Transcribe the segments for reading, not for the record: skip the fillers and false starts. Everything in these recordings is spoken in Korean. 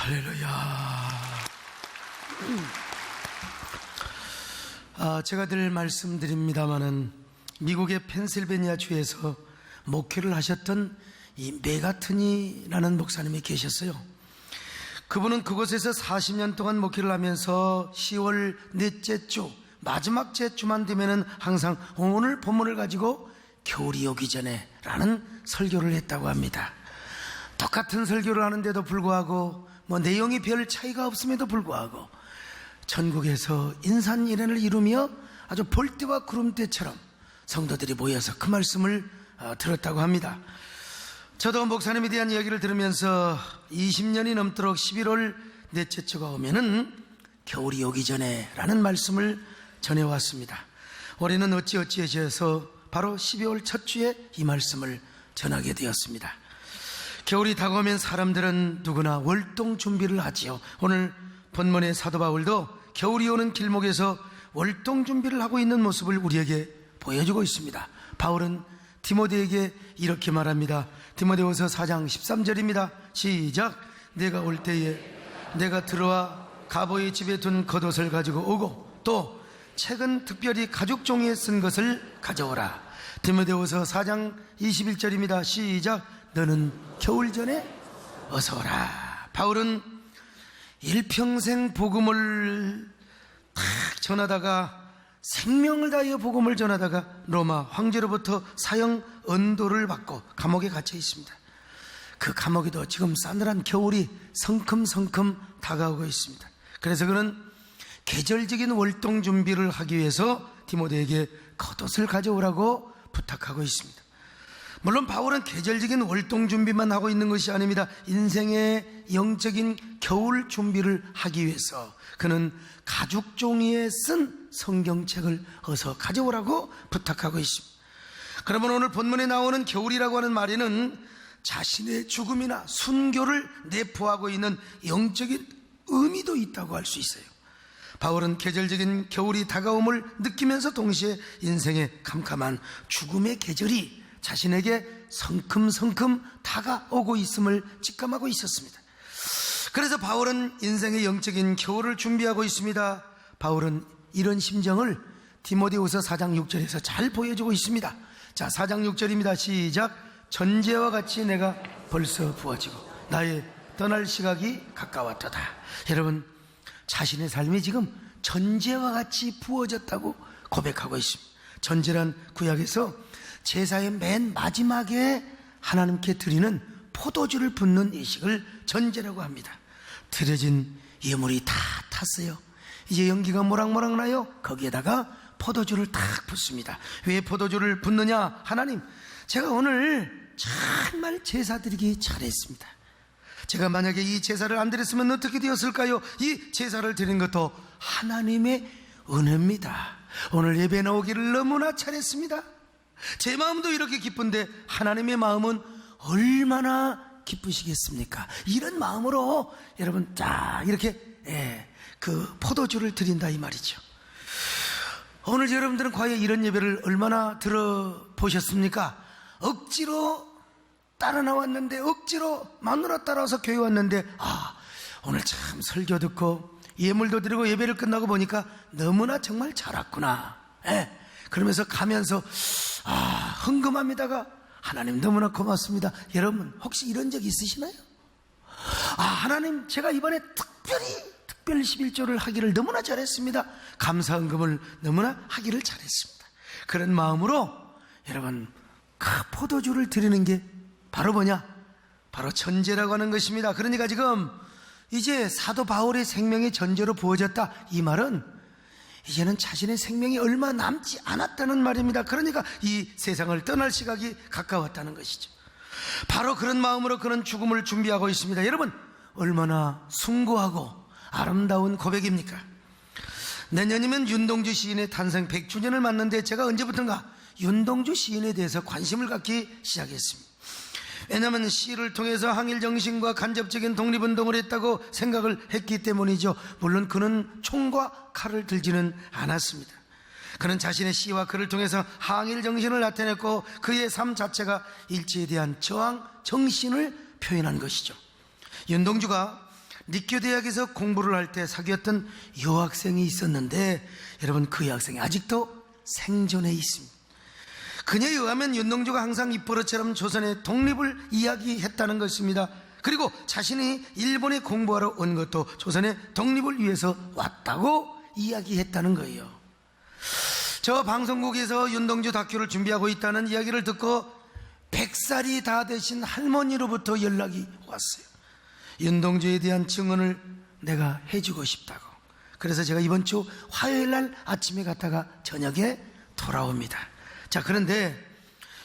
할렐루야. 제가 늘 말씀드립니다마는 미국의 펜실베니아 주에서 목회를 하셨던 이 메가트니라는 목사님이 계셨어요. 그분은 그곳에서 40년 동안 목회를 하면서 10월 넷째 주 마지막 주만 되면은 항상 오늘 본문을 가지고 겨울이 오기 전에 라는 설교를 했다고 합니다. 똑같은 설교를 하는데도 불구하고 내용이 별 차이가 없음에도 불구하고 전국에서 인산인해를 이루며 아주 볼때와 구름대처럼 성도들이 모여서 그 말씀을 들었다고 합니다. 저도 목사님에 대한 이야기를 들으면서 20년이 넘도록 11월 넷째 주가 오면은 겨울이 오기 전에 라는 말씀을 전해왔습니다. 올해는 어찌어찌해서 바로 12월 첫 주에 이 말씀을 전하게 되었습니다. 겨울이 다가오면 사람들은 누구나 월동 준비를 하지요. 오늘 본문의 사도 바울도 겨울이 오는 길목에서 월동 준비를 하고 있는 모습을 우리에게 보여주고 있습니다. 바울은 디모데에게 이렇게 말합니다. 디모데후서 4장 13절입니다. 시작. 내가 올 때에 내가 들어와 가보의 집에 둔 겉옷을 가지고 오고 또 책은 특별히 가죽 종이에 쓴 것을 가져오라. 디모데후서 4장 21절입니다. 시작. 너는 겨울 전에 어서 오라. 바울은 일평생 복음을 탁 전하다가 생명을 다하여 복음을 전하다가 로마 황제로부터 사형 언도를 받고 감옥에 갇혀 있습니다. 그 감옥에도 지금 싸늘한 겨울이 성큼성큼 다가오고 있습니다. 그래서 그는 계절적인 월동 준비를 하기 위해서 디모데에게 겉옷을 가져오라고 부탁하고 있습니다. 물론 바울은 계절적인 월동 준비만 하고 있는 것이 아닙니다. 인생의 영적인 겨울 준비를 하기 위해서 그는 가죽 종이에 쓴 성경책을 어서 가져오라고 부탁하고 있습니다. 그러면 오늘 본문에 나오는 겨울이라고 하는 말에는 자신의 죽음이나 순교를 내포하고 있는 영적인 의미도 있다고 할 수 있어요. 바울은 계절적인 겨울이 다가옴을 느끼면서 동시에 인생의 캄캄한 죽음의 계절이 자신에게 성큼성큼 다가오고 있음을 직감하고 있었습니다. 그래서 바울은 인생의 영적인 겨울을 준비하고 있습니다. 바울은 이런 심정을 디모데후서 4장 6절에서 잘 보여주고 있습니다. 자, 4장 6절입니다. 시작. 전제와 같이 내가 벌써 부어지고 나의 떠날 시각이 가까웠도다. 여러분, 자신의 삶이 지금 전제와 같이 부어졌다고 고백하고 있습니다. 전제란 구약에서 제사의 맨 마지막에 하나님께 드리는 포도주를 붓는 이식을 전제라고 합니다. 드려진 예물이 다 탔어요. 이제 연기가 모락모락 나요. 거기에다가 포도주를 탁 붓습니다. 왜 포도주를 붓느냐? 하나님, 제가 오늘 정말 제사 드리기 잘했습니다. 제가 만약에 이 제사를 안 드렸으면 어떻게 되었을까요? 이 제사를 드린 것도 하나님의 은혜입니다. 오늘 예배 나오기를 너무나 잘했습니다. 제 마음도 이렇게 기쁜데 하나님의 마음은 얼마나 기쁘시겠습니까? 이런 마음으로 여러분 딱 이렇게 그 포도주를 드린다 이 말이죠. 오늘 여러분들은 과연 이런 예배를 얼마나 들어보셨습니까? 억지로 따라 나왔는데, 억지로 마누라 따라와서 교회 왔는데, 오늘 참 설교 듣고 예물도 드리고 예배를 끝나고 보니까 너무나 정말 잘 왔구나. 그러면서 가면서 흥금합니다가 하나님 너무나 고맙습니다. 여러분 혹시 이런 적 있으시나요? 하나님, 제가 이번에 특별히 11조를 하기를 너무나 잘했습니다. 감사 헌금을 너무나 하기를 잘했습니다. 그런 마음으로 여러분 그 포도주를 드리는 게 바로 뭐냐? 바로 전제라고 하는 것입니다. 그러니까 지금 이제 사도 바울의 생명이 전제로 부어졌다, 이 말은 이제는 자신의 생명이 얼마 남지 않았다는 말입니다. 그러니까 이 세상을 떠날 시각이 가까웠다는 것이죠. 바로 그런 마음으로 그는 죽음을 준비하고 있습니다. 여러분, 얼마나 숭고하고 아름다운 고백입니까? 내년이면 윤동주 시인의 탄생 100주년을 맞는데 제가 언제부턴가 윤동주 시인에 대해서 관심을 갖기 시작했습니다. 왜냐하면 시를 통해서 항일정신과 간접적인 독립운동을 했다고 생각을 했기 때문이죠. 물론 그는 총과 칼을 들지는 않았습니다. 그는 자신의 시와 글을 통해서 항일정신을 나타냈고 그의 삶 자체가 일제에 대한 저항 정신을 표현한 것이죠. 윤동주가 니교 대학에서 공부를 할 때 사귀었던 여학생이 있었는데, 여러분, 그 여학생이 아직도 생존해 있습니다. 그녀에 의하면 윤동주가 항상 입버릇처럼 조선의 독립을 이야기했다는 것입니다. 그리고 자신이 일본에 공부하러 온 것도 조선의 독립을 위해서 왔다고 이야기했다는 거예요. 저 방송국에서 윤동주 다큐를 준비하고 있다는 이야기를 듣고 100살이 다 되신 할머니로부터 연락이 왔어요. 윤동주에 대한 증언을 내가 해주고 싶다고. 그래서 제가 이번 주 화요일 날 아침에 갔다가 저녁에 돌아옵니다. 자, 그런데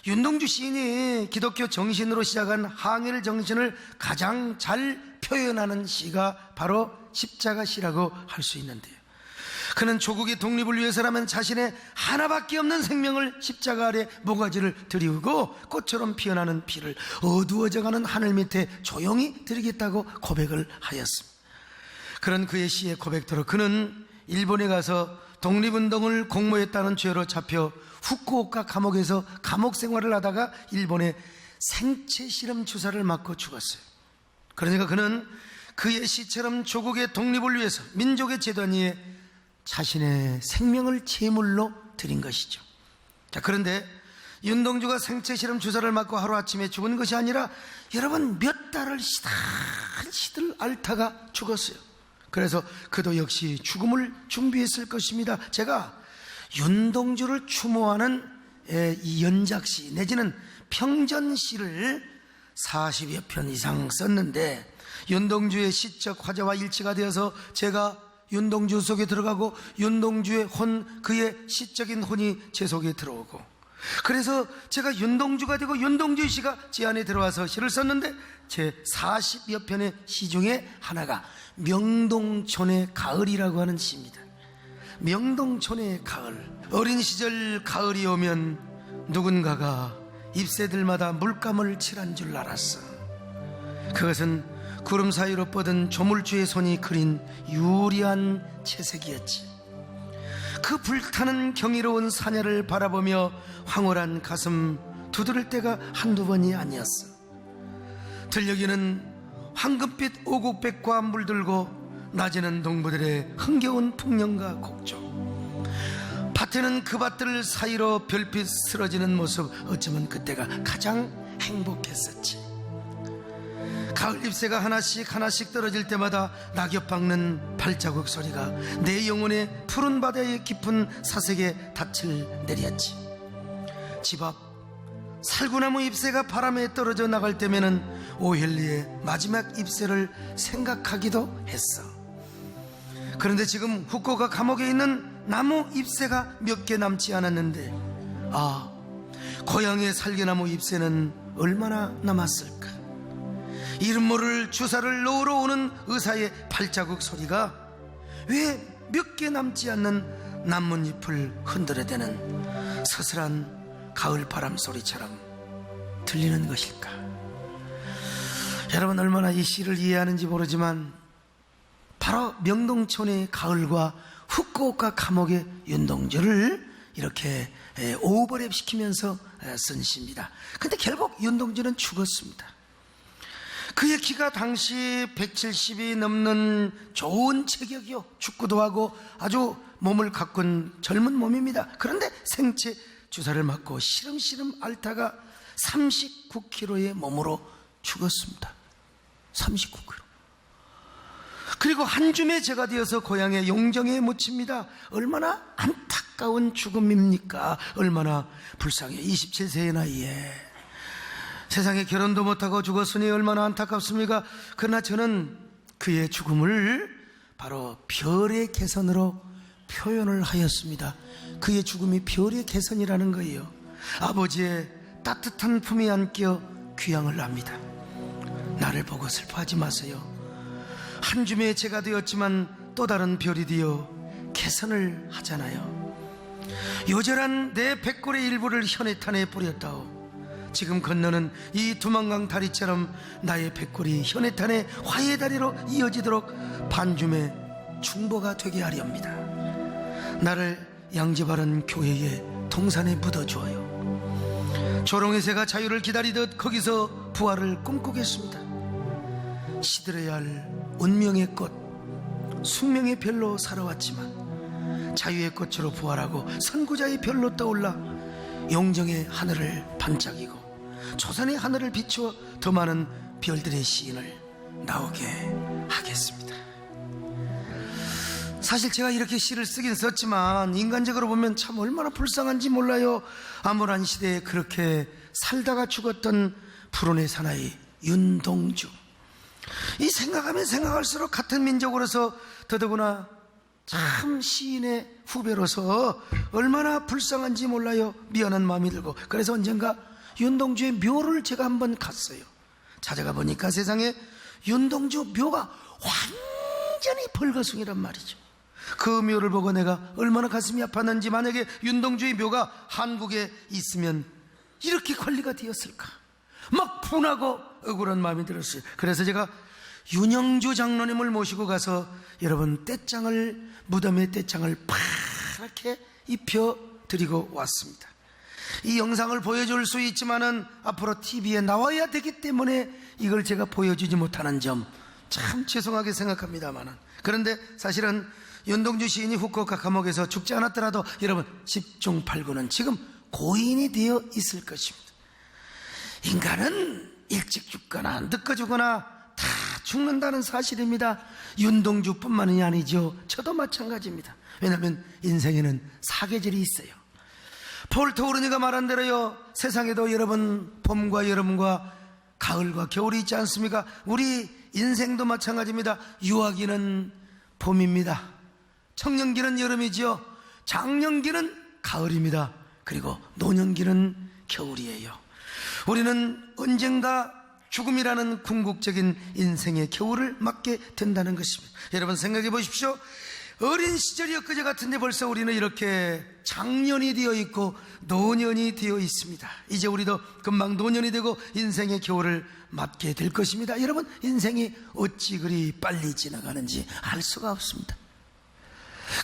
윤동주 시인이 기독교 정신으로 시작한 항일 정신을 가장 잘 표현하는 시가 바로 십자가 시라고 할 수 있는데요. 그는 조국의 독립을 위해서라면 자신의 하나밖에 없는 생명을 십자가 아래 모가지를 들이우고 꽃처럼 피어나는 피를 어두워져가는 하늘 밑에 조용히 드리겠다고 고백을 하였습니다. 그런 그의 시의 고백대로 그는 일본에 가서 독립운동을 공모했다는 죄로 잡혀 후쿠오카 감옥에서 감옥 생활을 하다가 일본의 생체 실험 주사를 맞고 죽었어요. 그러니까 그는 그의 시처럼 조국의 독립을 위해서 민족의 재단 위에 자신의 생명을 제물로 드린 것이죠. 자, 그런데 윤동주가 생체 실험 주사를 맞고 하루아침에 죽은 것이 아니라 여러분 몇 달을 시들 앓다가 죽었어요. 그래서 그도 역시 죽음을 준비했을 것입니다. 제가 윤동주를 추모하는 이 연작시 내지는 평전시를 40여 편 이상 썼는데, 윤동주의 시적 화제와 일치가 되어서 제가 윤동주 속에 들어가고 윤동주의 혼, 그의 시적인 혼이 제 속에 들어오고, 그래서 제가 윤동주가 되고 윤동주의 시가 제 안에 들어와서 시를 썼는데, 제 40여 편의 시 중에 하나가 명동촌의 가을이라고 하는 시입니다. 명동촌의 가을. 어린 시절 가을이 오면 누군가가 잎새들마다 물감을 칠한 줄 알았어. 그것은 구름 사이로 뻗은 조물주의 손이 그린 유리한 채색이었지. 그 불타는 경이로운 사냐를 바라보며 황홀한 가슴 두드릴 때가 한두 번이 아니었어. 들녘에는 황금빛 오곡백과 물들고 낮에는 동부들의 흥겨운 풍년과 곡조, 밭에는 그 밭들 사이로 별빛 스러지는 모습, 어쩌면 그때가 가장 행복했었지. 가을 잎새가 하나씩 하나씩 떨어질 때마다 낙엽 박는 발자국 소리가 내 영혼의 푸른 바다의 깊은 사색에 닻을 내렸지. 집 앞 살구나무 잎새가 바람에 떨어져 나갈 때면은 오헬리의 마지막 잎새를 생각하기도 했어. 그런데 지금 후쿠오카 감옥에 있는 나무 잎새가 몇 개 남지 않았는데, 아, 고향의 살개나무 잎새는 얼마나 남았을까. 이름 모를 주사를 놓으러 오는 의사의 발자국 소리가 왜 몇 개 남지 않는 나뭇잎을 흔들어대는 서슬한 가을 바람 소리처럼 들리는 것일까. 여러분, 얼마나 이 시를 이해하는지 모르지만 바로 명동촌의 가을과 후쿠오카 감옥의 윤동주를 이렇게 오버랩 시키면서 쓴 시입니다. 근데 결국 윤동주는 죽었습니다. 그의 키가 당시 170이 넘는 좋은 체격이요, 축구도 하고 아주 몸을 가꾼 젊은 몸입니다. 그런데 생체 주사를 맞고 시름시름 앓다가 39kg의 몸으로 죽었습니다. 39kg. 그리고 한 줌의 재가 되어서 고향의 용정에 묻힙니다. 얼마나 안타까운 죽음입니까? 얼마나 불쌍해. 27세의 나이에 세상에 결혼도 못하고 죽었으니 얼마나 안타깝습니까? 그러나 저는 그의 죽음을 바로 별의 개선으로 표현을 하였습니다. 그의 죽음이 별의 개선이라는 거예요. 아버지의 따뜻한 품에 안겨 귀향을 합니다. 나를 보고 슬퍼하지 마세요. 한 줌의 재가 되었지만 또 다른 별이 되어 개선을 하잖아요. 요절한 내 백골의 일부를 현해탄에 뿌렸다오. 지금 건너는 이 두만강 다리처럼 나의 백골이 현해탄의 화해 다리로 이어지도록 반줌의 중보가 되게 하렵니다. 나를 양지 바른 교회의 동산에 묻어주어요. 조롱의 새가 자유를 기다리듯 거기서 부활을 꿈꾸겠습니다. 시들어야 할 운명의 꽃, 숙명의 별로 살아왔지만 자유의 꽃으로 부활하고 선구자의 별로 떠올라 영정의 하늘을 반짝이고 조선의 하늘을 비추어 더 많은 별들의 시인을 나오게 하겠습니다. 사실 제가 이렇게 시를 쓰긴 썼지만 인간적으로 보면 참 얼마나 불쌍한지 몰라요. 암울한 시대에 그렇게 살다가 죽었던 불운의 사나이 윤동주, 이 생각하면 생각할수록 같은 민족으로서 더더구나 참 시인의 후배로서 얼마나 불쌍한지 몰라요. 미안한 마음이 들고, 그래서 언젠가 윤동주의 묘를 제가 한번 갔어요. 찾아가 보니까 세상에 윤동주 묘가 완전히 벌거숭이란 말이죠. 그 묘를 보고 내가 얼마나 가슴이 아팠는지, 만약에 윤동주의 묘가 한국에 있으면 이렇게 관리가 되었을까, 막 분하고 억울한 마음이 들었어요. 그래서 제가 윤영주 장로님을 모시고 가서 여러분 떼장을, 무덤의 떼장을 파랗게 입혀드리고 왔습니다. 이 영상을 보여줄 수 있지만은 앞으로 TV에 나와야 되기 때문에 이걸 제가 보여주지 못하는 점 참 죄송하게 생각합니다만은, 그런데 사실은 윤동주 시인이 후쿠오카 감옥에서 죽지 않았더라도 여러분 10중 8구는 지금 고인이 되어 있을 것입니다. 인간은 일찍 죽거나 늦게 죽거나 다 죽는다는 사실입니다. 윤동주뿐만이 아니죠. 저도 마찬가지입니다. 왜냐하면 인생에는 사계절이 있어요. 폴 토우르니가 말한 대로요, 세상에도 여러분 봄과 여름과 가을과 겨울이 있지 않습니까? 우리 인생도 마찬가지입니다. 유아기는 봄입니다. 청년기는 여름이지요. 장년기는 가을입니다. 그리고 노년기는 겨울이에요. 우리는 언젠가 죽음이라는 궁극적인 인생의 겨울을 맞게 된다는 것입니다. 여러분 생각해 보십시오. 어린 시절이 엊그제 같은데 벌써 우리는 이렇게 장년이 되어 있고 노년이 되어 있습니다. 이제 우리도 금방 노년이 되고 인생의 겨울을 맞게 될 것입니다. 여러분, 인생이 어찌 그리 빨리 지나가는지 알 수가 없습니다.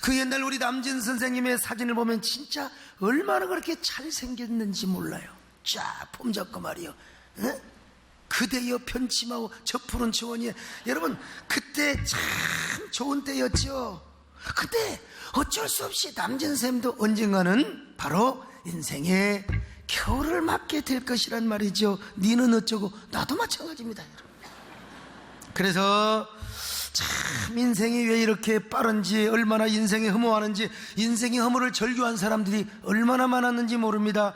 그 옛날 우리 남진 선생님의 사진을 보면 진짜 얼마나 그렇게 잘생겼는지 몰라요. 쫙 폼 잡고 말이요, 에? 그대여 편침하고 저 푸른 초원이에, 여러분 그때 참 좋은 때였죠. 근데 어쩔 수 없이 남진쌤도 언젠가는 바로 인생의 겨울을 맞게 될 것이란 말이죠. 니는 어쩌고 나도 마찬가지입니다, 여러분. 그래서 참 인생이 왜 이렇게 빠른지, 얼마나 인생이 허무하는지, 인생의 허무를 절규한 사람들이 얼마나 많았는지 모릅니다.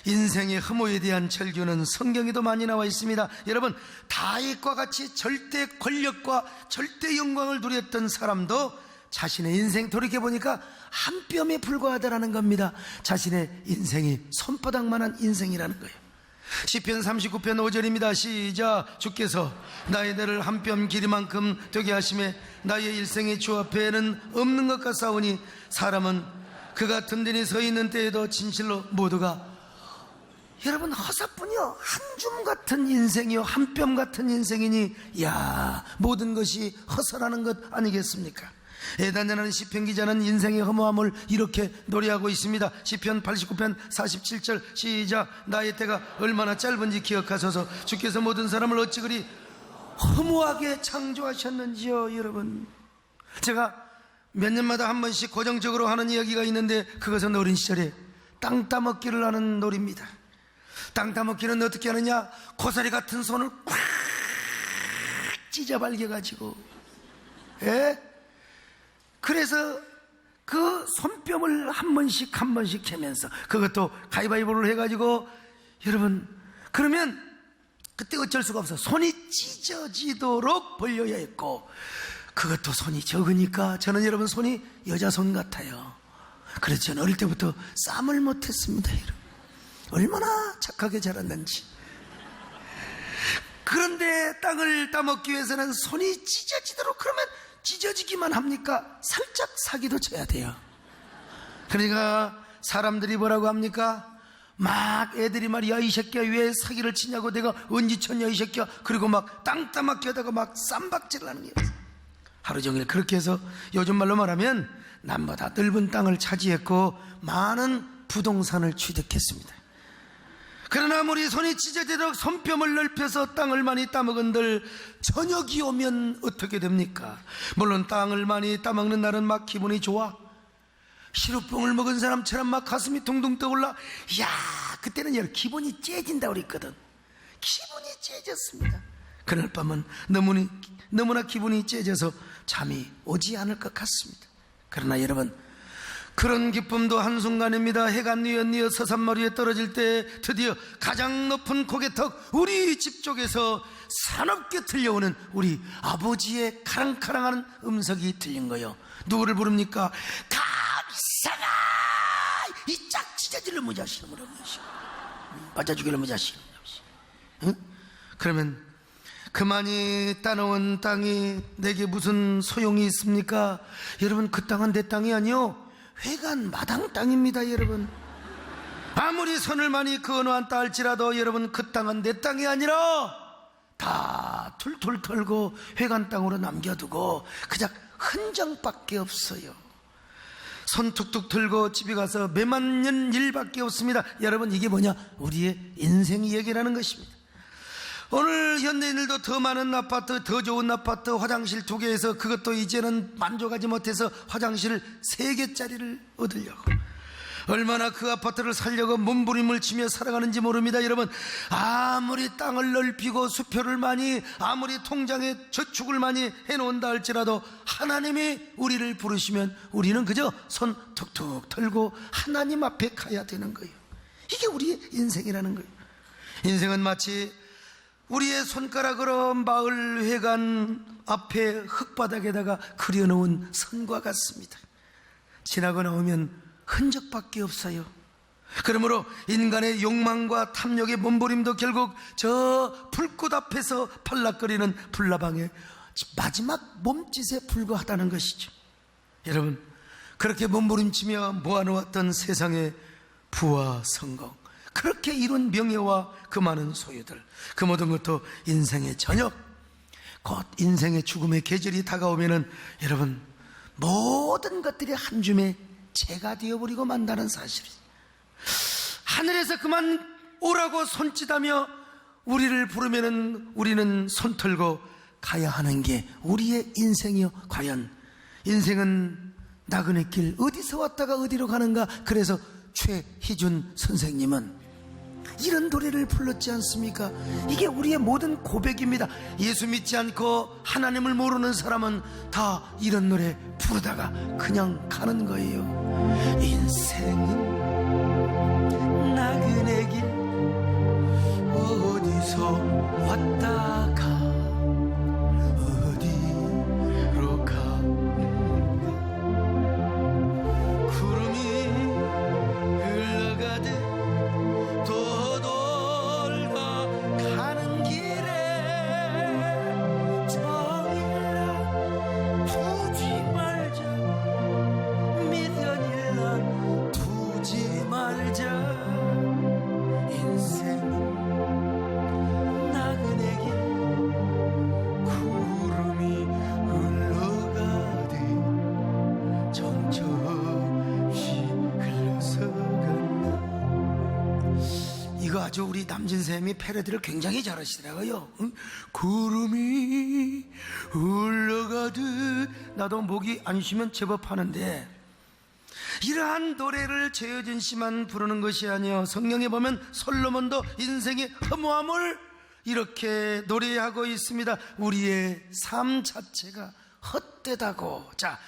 인생의 허무에 대한 절규는 성경에도 많이 나와 있습니다. 여러분, 다윗과 같이 절대 권력과 절대 영광을 누렸던 사람도 자신의 인생 돌이켜보니까 한 뼘에 불과하다라는 겁니다. 자신의 인생이 손바닥만한 인생이라는 거예요. 시편 39편 5절입니다. 시작. 주께서 나의 날을 한 뼘 길이만큼 되게 하심에 나의 일생이 주 앞에는 없는 것 같사오니 사람은 그가 든든히 서 있는 때에도 진실로 모두가, 여러분 허사뿐이요, 한 줌 같은 인생이요, 한 뼘 같은 인생이니 야, 모든 것이 허사라는 것 아니겠습니까? 애단연한 시편 기자는 인생의 허무함을 이렇게 노래하고 있습니다. 시편 89편 47절 시작. 나의 때가 얼마나 짧은지 기억하소서. 주께서 모든 사람을 어찌 그리 허무하게 창조하셨는지요. 여러분, 제가 몇 년마다 한 번씩 고정적으로 하는 이야기가 있는데, 그것은 어린 시절에 땅 따먹기를 하는 놀이입니다. 땅 따먹기는 어떻게 하느냐, 고사리 같은 손을 꽉 찢어 발겨가지고, 그래서 그 손뼉을 한 번씩 한 번씩 캐면서, 그것도 가위바위보를 해가지고, 여러분, 그러면 그때 어쩔 수가 없어. 손이 찢어지도록 벌려야 했고, 그것도 손이 적으니까 저는 여러분 손이 여자 손 같아요. 그래서 저는 어릴 때부터 쌈을 못했습니다. 여러분, 얼마나 착하게 자랐는지. 그런데 땅을 따먹기 위해서는 손이 찢어지도록, 그러면 찢어지기만 합니까? 살짝 사기도 쳐야 돼요. 그러니까 사람들이 뭐라고 합니까? 막 애들이 말이야, 이 새끼야 왜 사기를 치냐고, 내가 언제 쳤냐 이 새끼야. 그리고 막 땅 따먹기 하다가 막 쌈박질을 하는 거예요. 하루 종일 그렇게 해서 요즘 말로 말하면 남보다 넓은 땅을 차지했고 많은 부동산을 취득했습니다. 그러나 아무리 손이 찢어지도록 손뼉을 넓혀서 땅을 많이 따먹은들 저녁이 오면 어떻게 됩니까? 물론 땅을 많이 따먹는 날은 막 기분이 좋아. 시루뽕을 먹은 사람처럼 막 가슴이 둥둥 떠올라. 야, 그때는 기분이 째진다 그랬거든. 기분이 째졌습니다. 그날 밤은 너무나 기분이 째져서 잠이 오지 않을 것 같습니다. 그러나 여러분, 그런 기쁨도 한순간입니다. 해가 뉘엿뉘엿 서산머리에 떨어질 때 드디어 가장 높은 고개턱 우리 집 쪽에서 사납게 들려오는 우리 아버지의 카랑카랑하는 음성이 들린 거예요. 누구를 부릅니까? 감사가 이 짝찢어질 놈의 자식, 맞아 죽일 놈의 자식. 응? 그러면 그만이 따놓은 땅이 내게 무슨 소용이 있습니까? 여러분, 그 땅은 내 땅이 아니요, 회관 마당 땅입니다. 여러분, 아무리 손을 많이 그어놓았다 할지라도 여러분, 그 땅은 내 땅이 아니라 다 툴툴 털고 회관 땅으로 남겨두고 그냥 흔적밖에 없어요. 손 툭툭 들고 집에 가서 매만년 일밖에 없습니다. 여러분, 이게 뭐냐? 우리의 인생 얘기라는 것입니다. 오늘 현대인들도 더 많은 아파트, 더 좋은 아파트, 화장실 2개에서 그것도 이제는 만족하지 못해서 화장실 3개짜리를 얻으려고 얼마나 그 아파트를 살려고 몸부림을 치며 살아가는지 모릅니다. 여러분, 아무리 땅을 넓히고 수표를 많이, 아무리 통장에 저축을 많이 해놓은다 할지라도 하나님이 우리를 부르시면 우리는 그저 손 툭툭 털고 하나님 앞에 가야 되는 거예요. 이게 우리의 인생이라는 거예요. 인생은 마치 우리의 손가락으로 마을 회관 앞에 흙바닥에다가 그려놓은 선과 같습니다. 지나고 나오면 흔적밖에 없어요. 그러므로 인간의 욕망과 탐욕의 몸부림도 결국 저 불꽃 앞에서 팔락거리는 불나방의 마지막 몸짓에 불과하다는 것이죠. 여러분, 그렇게 몸부림치며 모아놓았던 세상의 부와 성공, 그렇게 이룬 명예와 그 많은 소유들, 그 모든 것도 인생의 저녁, 곧 인생의 죽음의 계절이 다가오면은 여러분, 모든 것들이 한 줌의 재가 되어버리고 만다는 사실이죠. 하늘에서 그만 오라고 손짓하며 우리를 부르면은 우리는 손 털고 가야 하는 게 우리의 인생이요. 과연 인생은 나그네 길, 어디서 왔다가 어디로 가는가? 그래서 최희준 선생님은 이런 노래를 불렀지 않습니까? 이게 우리의 모든 고백입니다. 예수 믿지 않고 하나님을 모르는 사람은 다 이런 노래 부르다가 그냥 가는 거예요. 인생은 나그네 길, 어디서 왔다가 어디로 가는가. 구름이 흘러가듯 아주 우리 남진쌤이 패러디를 굉장히 잘하시더라고요. 응? 구름이 흘러가듯. 나도 목이 안 쉬면 제법 하는데, 이러한 노래를 최여진 씨만 부르는 것이 아니요, 성경에 보면 솔로몬도 인생의 허무함을 이렇게 노래하고 있습니다. 우리의 삶 자체가 헛되다고. 자,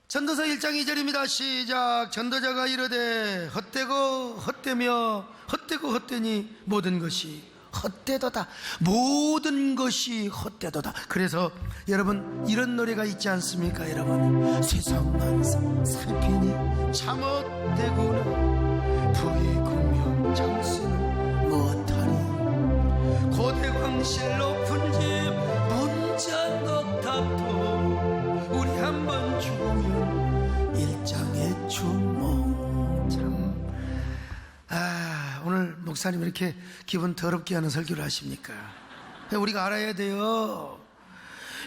전도서 1장 2절입니다. 시작. 전도자가 이르되 헛되고 헛되며 헛되고 헛되니 모든 것이 헛되도다. 모든 것이 헛되도다. 그래서 여러분, 이런 노래가 있지 않습니까? 여러분, 세상만 살피니 참헛되구나. 부의 공명 장수는 못하니 고대광실 높은 집 문자 넉탑도 우리 한번 죽으면 일장의 주몽. 참, 오늘 목사님 이렇게 기분 더럽게 하는 설교를 하십니까? 우리가 알아야 돼요.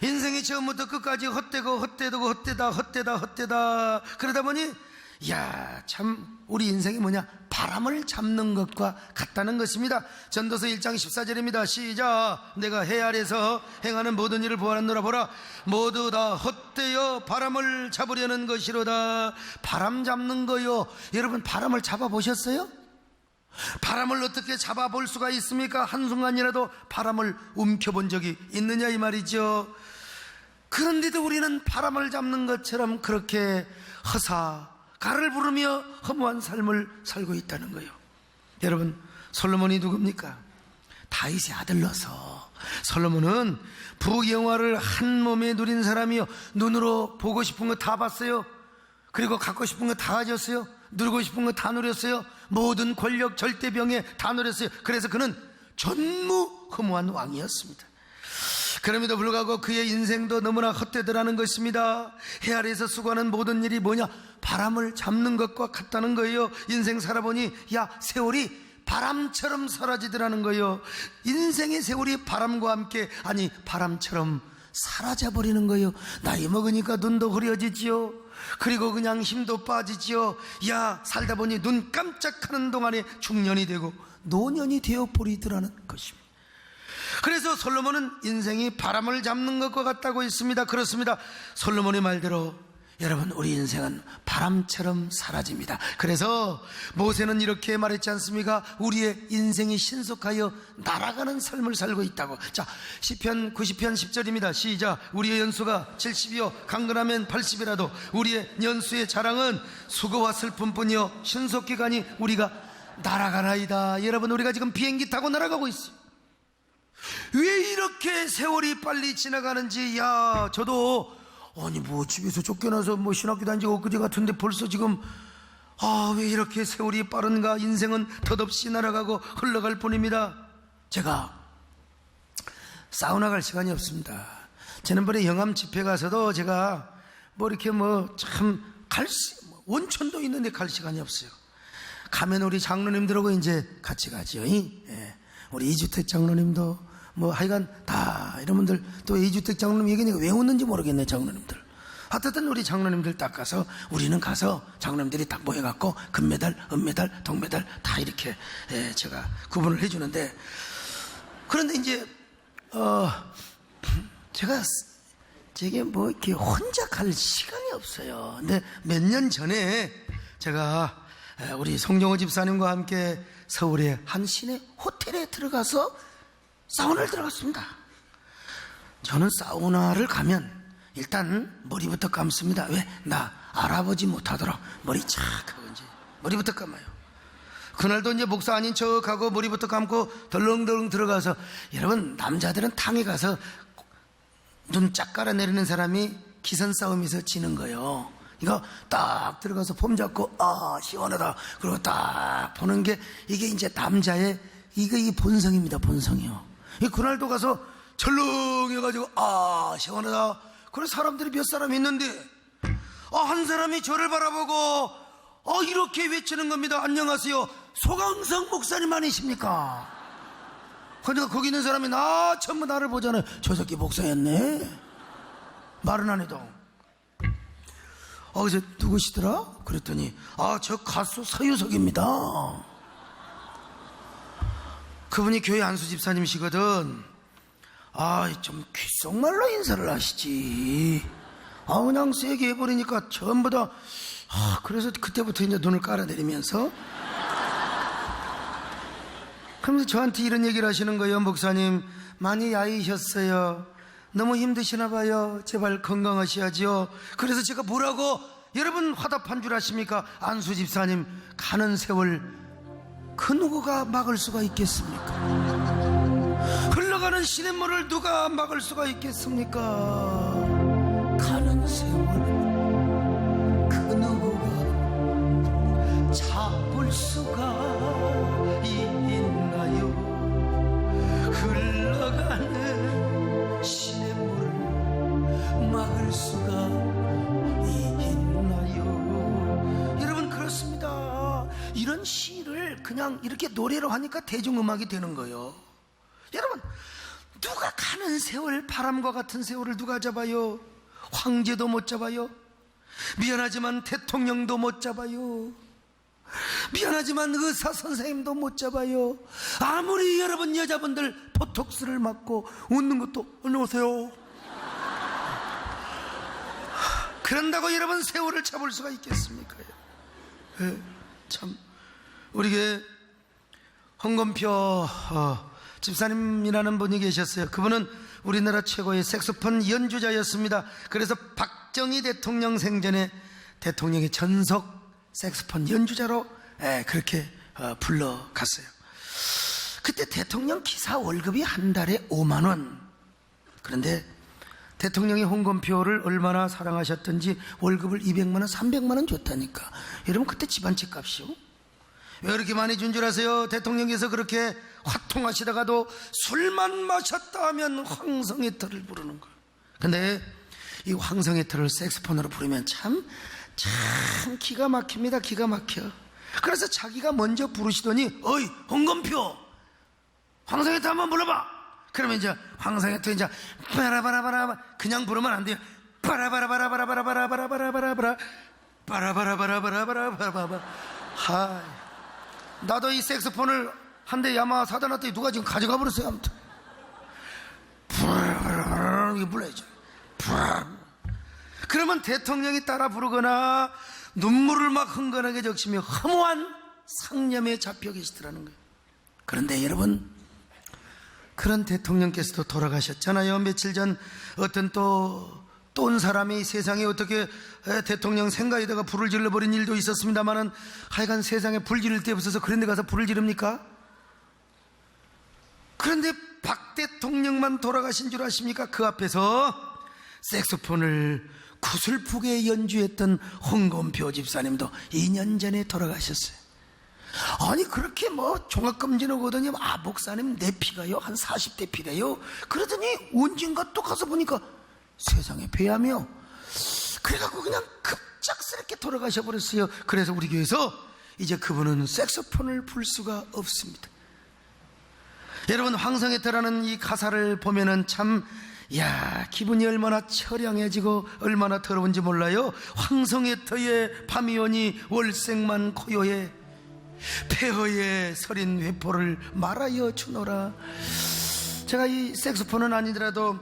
인생이 처음부터 끝까지 헛되고 헛되고 헛되다 헛되다 헛되다. 그러다 보니 야, 참 우리 인생이 뭐냐? 바람을 잡는 것과 같다는 것입니다. 전도서 1장 14절입니다. 시작. 내가 해 아래서 행하는 모든 일을 보았노라. 보라, 모두 다 헛되어 바람을 잡으려는 것이로다. 바람 잡는 거요. 여러분, 바람을 잡아보셨어요? 바람을 어떻게 잡아볼 수가 있습니까? 한순간이라도 바람을 움켜본 적이 있느냐 이 말이죠. 그런데도 우리는 바람을 잡는 것처럼 그렇게 가를 부르며 허무한 삶을 살고 있다는 거예요. 여러분, 솔로몬이 누굽니까? 다윗의 아들로서 솔로몬은 부영화를 한 몸에 누린 사람이요, 눈으로 보고 싶은 거 다 봤어요. 그리고 갖고 싶은 거 다 가졌어요. 누리고 싶은 거 다 누렸어요. 모든 권력 절대병에 다 누렸어요. 그래서 그는 전무후무한 왕이었습니다. 그럼에도 불구하고 그의 인생도 너무나 헛되더라는 것입니다. 해 아래에서 수고하는 모든 일이 뭐냐? 바람을 잡는 것과 같다는 거예요. 인생 살아보니 야, 세월이 바람처럼 사라지더라는 거예요. 인생의 세월이 바람과 함께, 아니 바람처럼 사라져버리는 거예요. 나이 먹으니까 눈도 흐려지지요. 그리고 그냥 힘도 빠지지요. 야, 살다 보니 눈 깜짝하는 동안에 중년이 되고 노년이 되어버리더라는 것입니다. 그래서 솔로몬은 인생이 바람을 잡는 것과 같다고 했습니다. 그렇습니다. 솔로몬의 말대로 여러분, 우리 인생은 바람처럼 사라집니다. 그래서 모세는 이렇게 말했지 않습니까? 우리의 인생이 신속하여 날아가는 삶을 살고 있다고. 자, 시편 90편 10절입니다. 시작. 우리의 연수가 70이요 강건하면 80이라도 우리의 연수의 자랑은 수고와 슬픔뿐이요 신속히 가니 우리가 날아가나이다. 여러분, 우리가 지금 비행기 타고 날아가고 있어요. 왜 이렇게 세월이 빨리 지나가는지. 야, 저도 아니 뭐 집에서 쫓겨나서 뭐 신학교 다닌 지 엊그제 같은데 벌써 지금 왜 이렇게 세월이 빠른가. 인생은 덧없이 날아가고 흘러갈 뿐입니다. 제가 사우나 갈 시간이 없습니다. 지난번에 영암 집회 가서도 제가 뭐 이렇게 참 온천도 있는데 갈 시간이 없어요. 가면 우리 장로님들하고 이제 같이 가죠. 예. 우리 이주택 장로님도 하여간 다 이런 분들, 또 이주택 장로님 얘기니까 왜 웃는지 모르겠네. 장로님들 하여튼 우리 장로님들 딱 가서, 우리는 가서 장로님들이 딱 모여갖고 금메달, 은메달, 동메달 다 이렇게 제가 구분을 해주는데, 그런데 이제 제가 제게 이렇게 혼자 갈 시간이 없어요. 근데 몇 년 전에 제가 우리 송정호 집사님과 함께 서울의 한 시내 호텔에 들어가서 사우나를 들어갔습니다. 저는 사우나를 가면 일단 머리부터 감습니다. 왜? 나 알아보지 못하도록 머리 착 하고 이제 머리부터 감아요. 그날도 이제 목사 아닌 척하고 머리부터 감고 덜렁덜렁 들어가서, 여러분, 남자들은 탕에 가서 눈 쫙 깔아내리는 사람이 기선 싸움에서 지는 거예요. 이거 딱 들어가서 폼 잡고 시원하다 그리고 딱 보는 게, 이게 이제 남자의 이 본성입니다. 본성이요. 그날도 가서 철렁해가지고 시원하다. 그래서 사람들이 몇 사람 있는데 한 사람이 저를 바라보고 이렇게 외치는 겁니다. 안녕하세요, 소강성 목사님 아니십니까? 그러니까 거기 있는 사람이 전부 나를 보잖아요. 저 새끼 목사였네. 말은 안 해도. 그래서 누구시더라? 그랬더니 저 가수 서유석입니다. 그분이 교회 안수 집사님이시거든. 좀 귓속말로 인사를 하시지. 그냥 세게 해버리니까 전부 다 그래서 그때부터 이제 눈을 깔아내리면서 그러면서 저한테 이런 얘기를 하시는 거예요. 목사님, 많이 야이셨어요. 너무 힘드시나 봐요. 제발 건강하셔야죠. 그래서 제가 뭐라고 여러분 화답한 줄 아십니까? 안수 집사님, 가는 세월 그 누구가 막을 수가 있겠습니까? 흘러가는 시냇물을 누가 막을 수가 있겠습니까? 가는 세월 그 누구가 잡을 수가 있나요? 흘러가는 시냇물을 막을 수가 있나요? 여러분, 그렇습니다. 이런 시를 그냥 이렇게 노래로 하니까 대중음악이 되는 거예요. 여러분, 누가 가는 세월, 바람과 같은 세월을 누가 잡아요? 황제도 못 잡아요. 미안하지만 대통령도 못 잡아요. 미안하지만 의사 선생님도 못 잡아요. 아무리 여러분 여자분들 보톡스를 맞고 웃는 것도 안녕하세요 그런다고 여러분 세월을 잡을 수가 있겠습니까? 예, 참 우리 교회 홍건표 집사님이라는 분이 계셨어요. 그분은 우리나라 최고의 색소폰 연주자였습니다. 그래서 박정희 대통령 생전에 대통령의 전속 색소폰 연주자로 그렇게 불러갔어요. 그때 대통령 기사 월급이 한 달에 5만 원. 그런데 대통령이 홍건표를 얼마나 사랑하셨던지 월급을 200만 원, 300만 원 줬다니까. 여러분 그때 집안 집값이요? 왜 그렇게 많이 준 줄 아세요? 대통령께서 그렇게 화통하시다가도 술만 마셨다 하면 황성의 터를 부르는 거예요. 근데 이 황성의 터를 색소폰으로 부르면 참 기가 막힙니다. 기가 막혀. 그래서 자기가 먼저 부르시더니 어이 홍건표 황성의 터 한번 불러봐. 그러면 이제 황성의 터 이제 바라바라바라 그냥 부르면 안 돼요. 바라바라바라바라바라바라바라바라바라 바라바라바라바라바라바라. 하이, 나도 이 색소폰을 한 대 야마하 사다 놨더니 누가 지금 가져가 버렸어요. 아무튼 이렇게 불러야죠. 그러면 대통령이 따라 부르거나 눈물을 막 흥건하게 적시며 허무한 상념에 잡혀 계시더라는 거예요. 그런데 여러분 그런 대통령께서도 돌아가셨잖아요. 며칠 전 어떤 또 사람이 세상에 어떻게 대통령 생가에다가 불을 질러버린 일도 있었습니다만은 하여간 세상에 불 지를 데 없어서 그런 데 가서 불을 지릅니까? 그런데 박 대통령만 돌아가신 줄 아십니까? 그 앞에서 색소폰을 구슬프게 연주했던 홍건표 집사님도 2년 전에 돌아가셨어요. 아니 그렇게 뭐 종합검진하고 오더니 목사님 내 피가요 한 40대 피래요. 그러더니 언젠가 또 가서 보니까 세상에 폐암이요. 그래갖고 그냥 급작스럽게 돌아가셔 버렸어요. 그래서 우리 교회에서 이제 그분은 색소폰을 불 수가 없습니다. 여러분 황성의 터라는 이 가사를 보면은 참 기분이 얼마나 처량해지고 얼마나 더러운지 몰라요. 황성의 터에 밤이 오니 월색만 고요해 폐허에 서린 회포를 말하여 주노라. 제가 이 색소폰은 아니더라도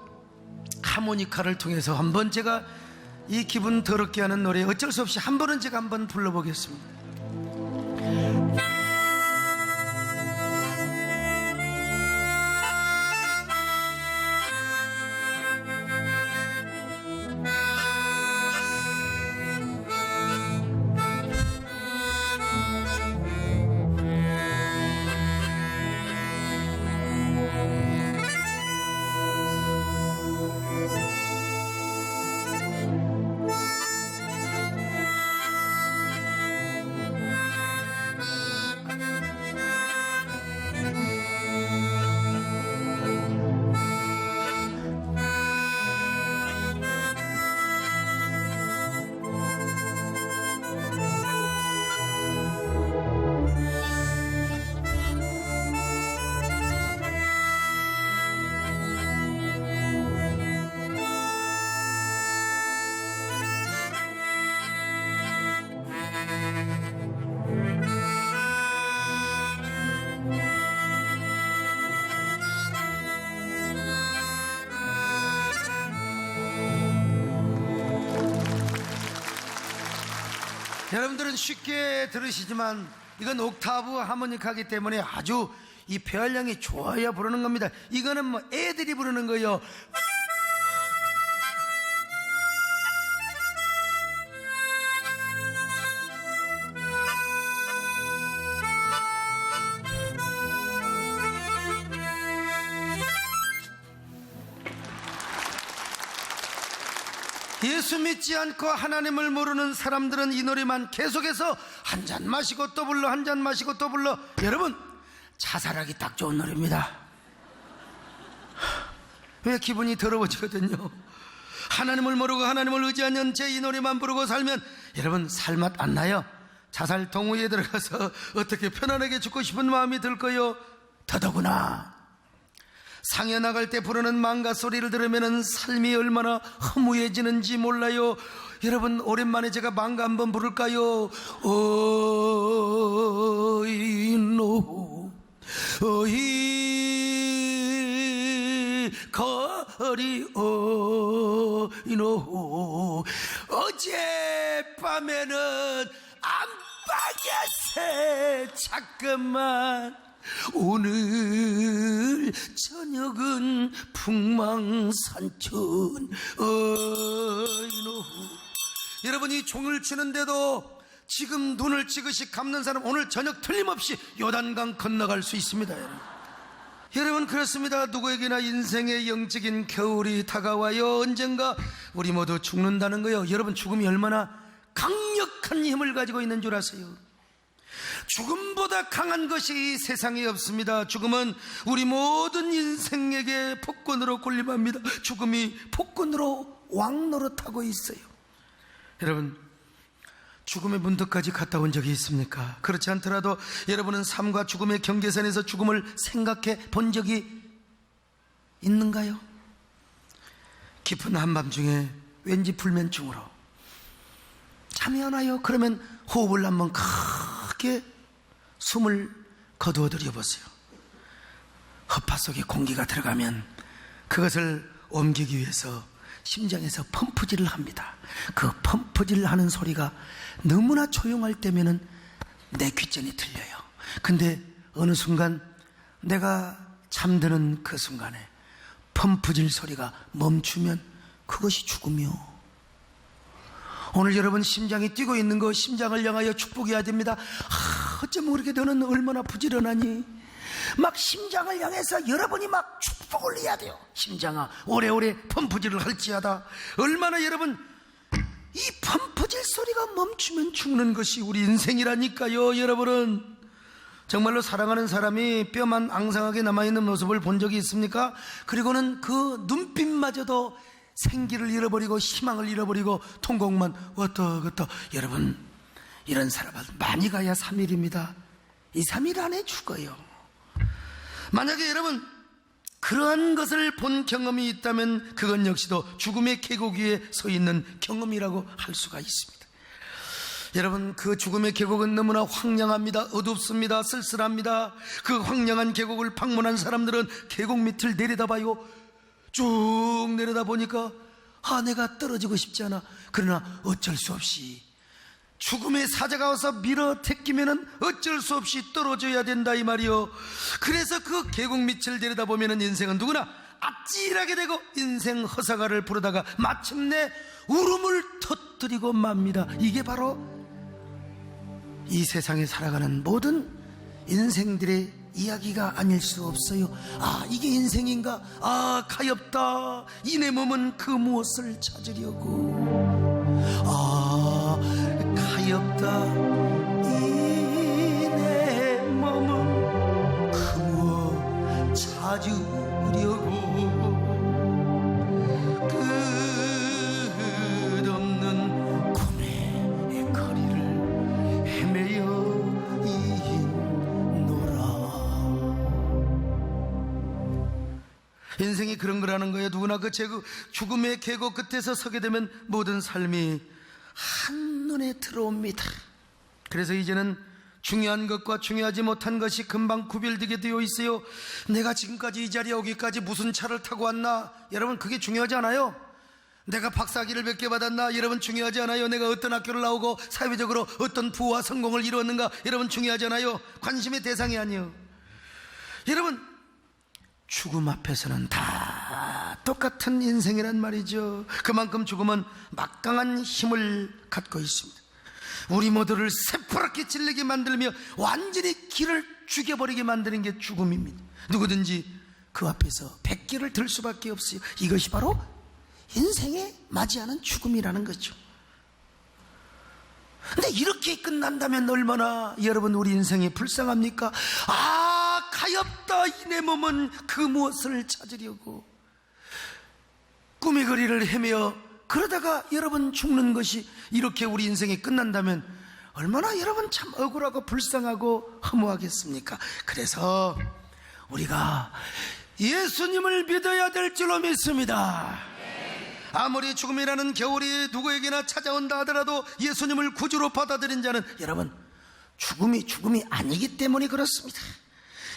하모니카를 통해서 한번 제가 이 기분 더럽게 하는 노래 어쩔 수 없이 한 번은 제가 한번 불러보겠습니다. 여러분들은 쉽게 들으시지만 이건 옥타브 하모니카이기 때문에 아주 이 폐활량이 좋아야 부르는 겁니다. 이거는 뭐 애들이 부르는 거예요. 예수 믿지 않고 하나님을 모르는 사람들은 이 노래만 계속해서 한 잔 마시고 또 불러, 한 잔 마시고 또 불러. 여러분 자살하기 딱 좋은 노래입니다. 왜 기분이 더러워지거든요. 하나님을 모르고 하나님을 의지하는 제 이 노래만 부르고 살면 여러분 살맛 안 나요. 자살 동호회에 들어가서 어떻게 편안하게 죽고 싶은 마음이 들 거요. 더더구나 상해 나갈 때 부르는 망가 소리를 들으면 삶이 얼마나 허무해지는지 몰라요. 여러분, 오랜만에 제가 망가 한번 부를까요? 어이노 어이 거리 어이노 어젯밤에는 안방에서 잠깐만 오늘 저녁은 풍망산천 어이노. 여러분이 종을 치는데도 지금 눈을 찌그시 감는 사람 오늘 저녁 틀림없이 요단강 건너갈 수 있습니다. 여러분, 그렇습니다. 누구에게나 인생의 영적인 겨울이 다가와요. 언젠가 우리 모두 죽는다는 거예요. 여러분, 죽음이 얼마나 강력한 힘을 가지고 있는 줄 아세요? 죽음보다 강한 것이 세상에 없습니다. 죽음은 우리 모든 인생에게 폭군으로 군림합니다. 죽음이 폭군으로 왕노릇하고 있어요. 여러분, 죽음의 문턱까지 갔다 온 적이 있습니까? 그렇지 않더라도 여러분은 삶과 죽음의 경계선에서 죽음을 생각해 본 적이 있는가요? 깊은 한밤중에 왠지 불면증으로 잠이 안 와요. 그러면 호흡을 한번 크게 숨을 거두어 들여보세요. 허파 속에 공기가 들어가면 그것을 옮기기 위해서 심장에서 펌프질을 합니다. 그 펌프질 하는 소리가 너무나 조용할 때면은 내 귓전이 들려요. 근데 어느 순간 내가 잠드는 그 순간에 펌프질 소리가 멈추면 그것이 죽음이요. 오늘 여러분 심장이 뛰고 있는 거 심장을 향하여 축복해야 됩니다. 어쩌면 그렇게 너는 얼마나 부지런하니? 막 심장을 향해서 여러분이 막 축복을 해야 돼요. 심장아, 오래오래 펌프질을 할지어다. 얼마나 여러분 이 펌프질 소리가 멈추면 죽는 것이 우리 인생이라니까요. 여러분은 정말로 사랑하는 사람이 뼈만 앙상하게 남아있는 모습을 본 적이 있습니까? 그리고는 그 눈빛마저도 생기를 잃어버리고 희망을 잃어버리고 통곡만 왔다 갔다. 여러분, 이런 사람은 많이 가야 3일입니다. 이 3일 안에 죽어요. 만약에 여러분 그러한 것을 본 경험이 있다면 그건 역시도 죽음의 계곡 위에 서 있는 경험이라고 할 수가 있습니다. 여러분, 그 죽음의 계곡은 너무나 황량합니다. 어둡습니다. 쓸쓸합니다. 그 황량한 계곡을 방문한 사람들은 계곡 밑을 내려다봐요. 쭉 내려다보니까 내가 떨어지고 싶지 않아. 그러나 어쩔 수 없이 죽음의 사자가 와서 밀어 택기면은 어쩔 수 없이 떨어져야 된다 이 말이요. 그래서 그 계곡 밑을 내려다보면은 인생은 누구나 아찔하게 되고 인생 허사가를 부르다가 마침내 울음을 터뜨리고 맙니다. 이게 바로 이 세상에 살아가는 모든 인생들의 이야기가 아닐 수 없어요. 이게 인생인가? 가엾다. 이 내 몸은 그 무엇을 찾으려고. 가엾다. 이 내 몸은 그 무엇 찾으려고. 끝없는 꿈의 거리를 헤매여 인생이 그런 거라는 거예요. 누구나 그 죽음의 계곡 끝에서 서게 되면 모든 삶이 한눈에 들어옵니다. 그래서 이제는 중요한 것과 중요하지 못한 것이 금방 구별되게 되어 있어요. 내가 지금까지 이 자리에 오기까지 무슨 차를 타고 왔나? 여러분, 그게 중요하지 않아요. 내가 박사학위를 몇 개 받았나? 여러분, 중요하지 않아요. 내가 어떤 학교를 나오고 사회적으로 어떤 부와 성공을 이루었는가? 여러분, 중요하지 않아요. 관심의 대상이 아니에요. 여러분, 죽음 앞에서는 다 똑같은 인생이란 말이죠. 그만큼 죽음은 막강한 힘을 갖고 있습니다. 우리 모두를 새파랗게 질리게 만들며 완전히 길을 죽여버리게 만드는 게 죽음입니다. 누구든지 그 앞에서 백기를 들 수밖에 없어요. 이것이 바로 인생에 맞이하는 죽음이라는 거죠. 근데 이렇게 끝난다면 얼마나 여러분 우리 인생이 불쌍합니까? 가엾다. 이 내 몸은 그 무엇을 찾으려고. 꿈의 거리를 헤매어 그러다가 여러분 죽는 것이 이렇게 우리 인생이 끝난다면 얼마나 여러분 참 억울하고 불쌍하고 허무하겠습니까? 그래서 우리가 예수님을 믿어야 될 줄로 믿습니다. 아무리 죽음이라는 겨울이 누구에게나 찾아온다 하더라도 예수님을 구주로 받아들인 자는 여러분 죽음이 아니기 때문에 그렇습니다.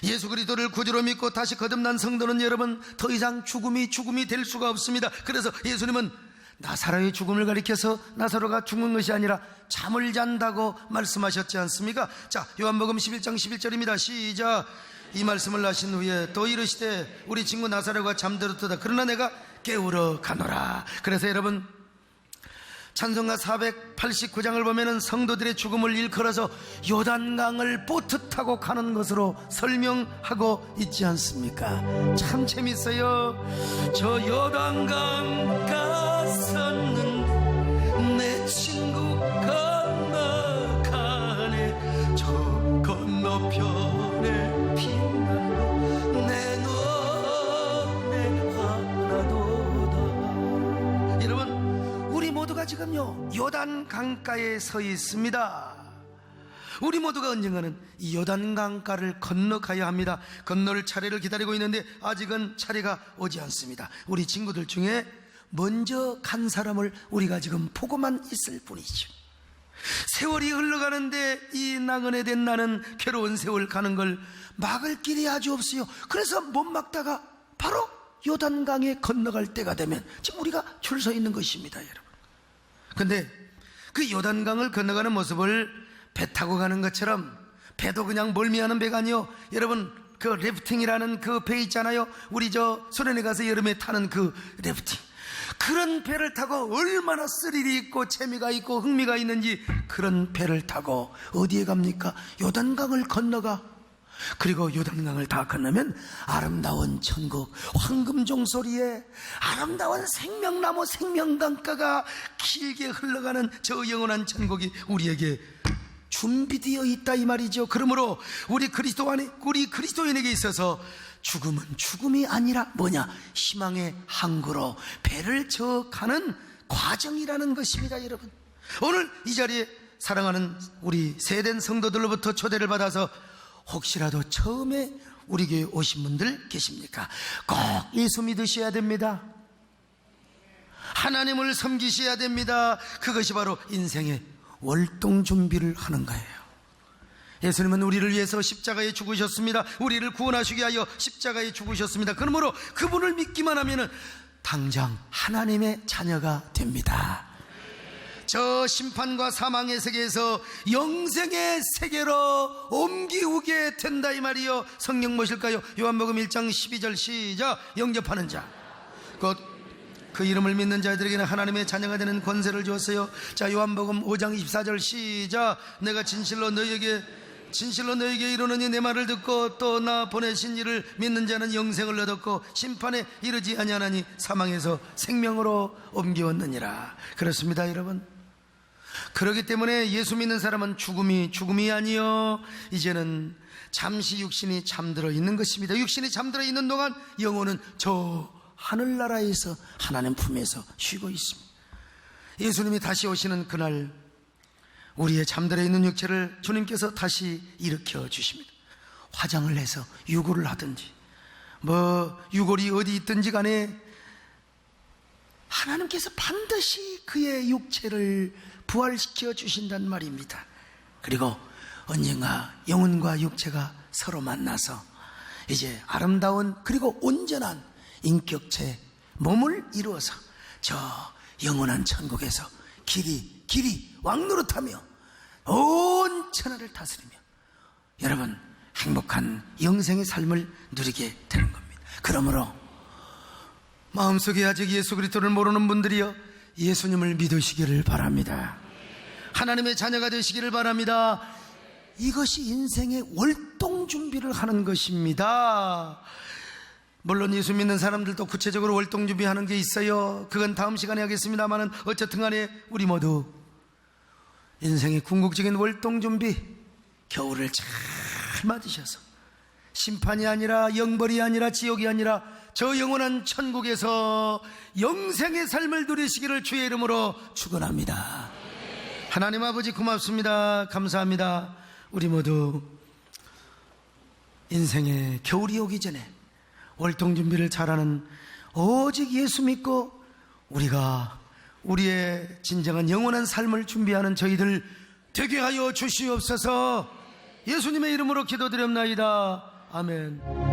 예수 그리스도를 구주로 믿고 다시 거듭난 성도는 여러분 더 이상 죽음이 될 수가 없습니다. 그래서 예수님은 나사로의 죽음을 가리켜서 나사로가 죽은 것이 아니라 잠을 잔다고 말씀하셨지 않습니까? 자, 요한복음 11장 11절입니다. 시작. 이 말씀을 하신 후에 또 이르시되 우리 친구 나사로가 잠들었도다. 그러나 내가 깨우러 가노라. 그래서 여러분 찬송가 489장을 보면은 성도들의 죽음을 일컬어서 요단강을 보트 타고 가는 것으로 설명하고 있지 않습니까? 참 재밌어요. 저 요단강 가서는 내 친구 건너가네. 저 건너편에 빛나는 내 노래 하나도다. 여러분 우리 모두가 지금요 요단 강가에 서 있습니다. 우리 모두가 언젠가는 이 요단 강가를 건너가야 합니다. 건널 차례를 기다리고 있는데 아직은 차례가 오지 않습니다. 우리 친구들 중에 먼저 간 사람을 우리가 지금 보고만 있을 뿐이죠. 세월이 흘러가는데 이 나그네 된 나는 괴로운 세월 가는 걸 막을 길이 아주 없어요. 그래서 못 막다가 바로 요단강에 건너갈 때가 되면 지금 우리가 줄 서 있는 것입니다, 여러분. 근데 그 요단강을 건너가는 모습을 배 타고 가는 것처럼, 배도 그냥 멀미하는 배가 아니요, 여러분 그 래프팅이라는 그 배 있잖아요. 우리 저 소련에 가서 여름에 타는 그 래프팅, 그런 배를 타고 얼마나 스릴이 있고 재미가 있고 흥미가 있는지 그런 배를 타고 어디에 갑니까? 요단강을 건너가. 그리고 요단강을 다 건너면 아름다운 천국, 황금 종소리에 아름다운 생명나무 생명강가가 길게 흘러가는 저 영원한 천국이 우리에게 준비되어 있다 이 말이죠. 그러므로 우리 그리스도인에게 있어서 죽음은 죽음이 아니라 뭐냐? 희망의 항구로 배를 저 가는 과정이라는 것입니다, 여러분. 오늘 이 자리에 사랑하는 우리 세된 성도들로부터 초대를 받아서 혹시라도 처음에 우리 교회 오신 분들 계십니까? 꼭 예수 믿으셔야 됩니다. 하나님을 섬기셔야 됩니다. 그것이 바로 인생의 월동 준비를 하는 거예요. 예수님은 우리를 위해서 십자가에 죽으셨습니다. 우리를 구원하시기 위하여 십자가에 죽으셨습니다. 그러므로 그분을 믿기만 하면 당장 하나님의 자녀가 됩니다. 저 심판과 사망의 세계에서 영생의 세계로 옮기우게 된다 이 말이요. 성경 보실까요? 요한복음 1장 12절 시작. 영접하는 자 곧 그 이름을 믿는 자들에게는 하나님의 자녀가 되는 권세를 주었어요. 자, 요한복음 5장 24절 시작. 내가 진실로 너희에게 이르노니 내 말을 듣고 또 나 보내신 이를 믿는 자는 영생을 얻었고 심판에 이르지 아니하나니 사망에서 생명으로 옮겨왔느니라. 그렇습니다, 여러분. 그렇기 때문에 예수 믿는 사람은 죽음이 아니요, 이제는 잠시 육신이 잠들어 있는 것입니다. 육신이 잠들어 있는 동안 영혼은 저 하늘나라에서 하나님 품에서 쉬고 있습니다. 예수님이 다시 오시는 그날 우리의 잠들어 있는 육체를 주님께서 다시 일으켜 주십니다. 화장을 해서 유골을 하든지 유골이 어디 있든지 간에 하나님께서 반드시 그의 육체를 부활시켜 주신단 말입니다. 그리고 언젠가 영혼과 육체가 서로 만나서 이제 아름다운 그리고 온전한 인격체 몸을 이루어서 저 영원한 천국에서 길이 왕노릇하며 온 천하를 다스리며 여러분 행복한 영생의 삶을 누리게 되는 겁니다. 그러므로 마음속에 아직 예수 그리스도를 모르는 분들이여 예수님을 믿으시기를 바랍니다. 하나님의 자녀가 되시기를 바랍니다. 이것이 인생의 월동 준비를 하는 것입니다. 물론 예수 믿는 사람들도 구체적으로 월동 준비하는 게 있어요. 그건 다음 시간에 하겠습니다만은 어쨌든 간에 우리 모두 인생의 궁극적인 월동 준비, 겨울을 잘 맞으셔서 심판이 아니라 영벌이 아니라 지옥이 아니라 저 영원한 천국에서 영생의 삶을 누리시기를 주의 이름으로 축원합니다. 하나님 아버지 고맙습니다. 감사합니다. 우리 모두 인생의 겨울이 오기 전에 월동 준비를 잘하는 오직 예수 믿고 우리가 우리의 진정한 영원한 삶을 준비하는 저희들 되게 하여 주시옵소서. 예수님의 이름으로 기도드립나이다. 아멘.